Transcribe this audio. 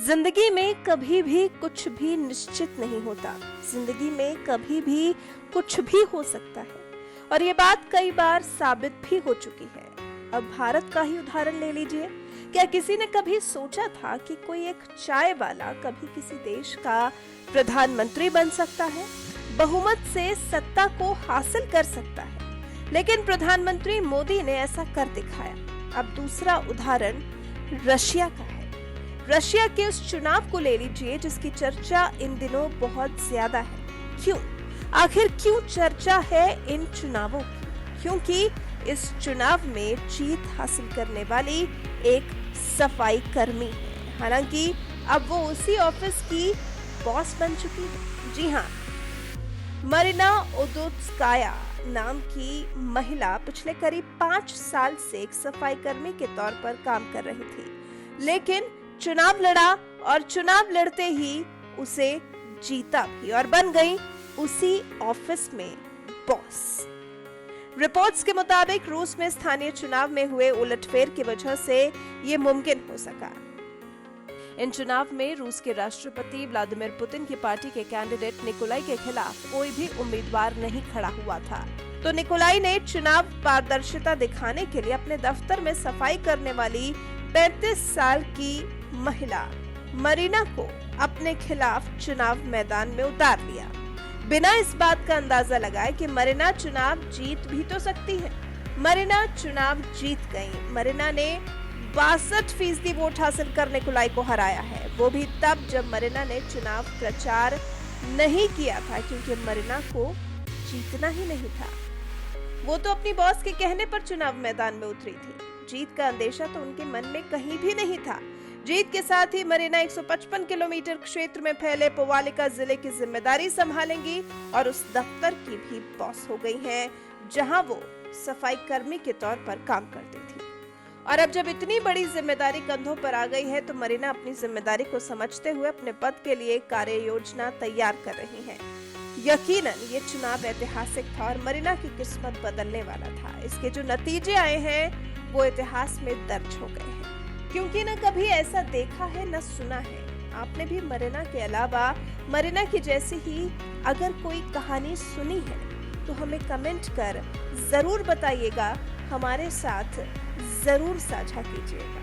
जिंदगी में कभी भी कुछ भी निश्चित नहीं होता। जिंदगी में कभी भी कुछ भी हो सकता है और ये बात कई बार साबित भी हो चुकी है। अब भारत का ही उदाहरण ले लीजिए। क्या किसी ने कभी सोचा था कि कोई एक चाय वाला कभी किसी देश का प्रधानमंत्री बन सकता है, बहुमत से सत्ता को हासिल कर सकता है? लेकिन प्रधानमंत्री मोदी ने ऐसा कर दिखाया। अब दूसरा उदाहरण रशिया का है। रशिया के उस चुनाव को ले लीजिए जिसकी चर्चा इन दिनों बहुत ज्यादा है। क्यों? आखिर क्यों चर्चा है इन चुनावों की? क्योंकि इस चुनाव में जीत हासिल करने वाली एक सफाई कर्मी है। हालांकि अब वो उसी ऑफिस की बॉस बन चुकी है। जी हाँ, मरीना ओदोत्स्काया नाम की महिला पिछले करीब 5 साल से एक सफाई कर्मी के तौर पर काम कर रही थी, लेकिन चुनाव लड़ा और चुनाव लड़ते ही उसे जीता भी और बन गई उसी ऑफिस में बॉस। रिपोर्ट्स के मुताबिक रूस में स्थानीय चुनाव में हुए उलटफेर की वजह से ये मुमकिन हो सका। इन चुनाव में रूस के राष्ट्रपति व्लादिमीर पुतिन की पार्टी के कैंडिडेट निकोलाई के खिलाफ कोई भी उम्मीदवार नहीं खड़ा हुआ था, तो निकोलाई ने चुनाव पारदर्शिता दिखाने के लिए अपने दफ्तर में सफाई करने वाली 35 साल की महिला मरीना को अपने खिलाफ चुनाव मैदान में उतार लिया, बिना इस बात का अंदाजा लगाए कि मरीना चुनाव जीत भी तो सकती है। मरीना चुनाव जीत गई। मरीना ने 62% वोट हासिल कर निकोलाई को हराया है, वो भी तब जब मरीना ने चुनाव प्रचार नहीं किया था, क्योंकि मरीना को जीतना ही नहीं था। वो तो अपनी बॉस के कहने पर चुनाव मैदान में उतरी थी। जीत का अंदेशा तो उनके मन में कहीं भी नहीं था। जीत के साथ ही मरीना 155 किलोमीटर क्षेत्र में फैले पोवालिका जिले की जिम्मेदारी संभालेंगी और उस दफ्तर की भी बॉस हो गई हैं, जहां वो सफाई कर्मी के तौर पर काम करती थी। और अब जब इतनी बड़ी जिम्मेदारी कंधों पर आ गई है, तो मरीना अपनी जिम्मेदारी को समझते हुए अपने पद के लिए कार्य योजना तैयार कर रही हैं। यकीनन ये चुनाव ऐतिहासिक था और मरीना की किस्मत बदलने वाला था। इसके जो नतीजे आए हैं वो इतिहास में दर्ज हो गए हैं, क्योंकि न कभी ऐसा देखा है न सुना है। आपने भी मरीना के अलावा मरीना की जैसी ही अगर कोई कहानी सुनी है तो हमें कमेंट कर जरूर बताइएगा, हमारे साथ जरूर साझा कीजिएगा।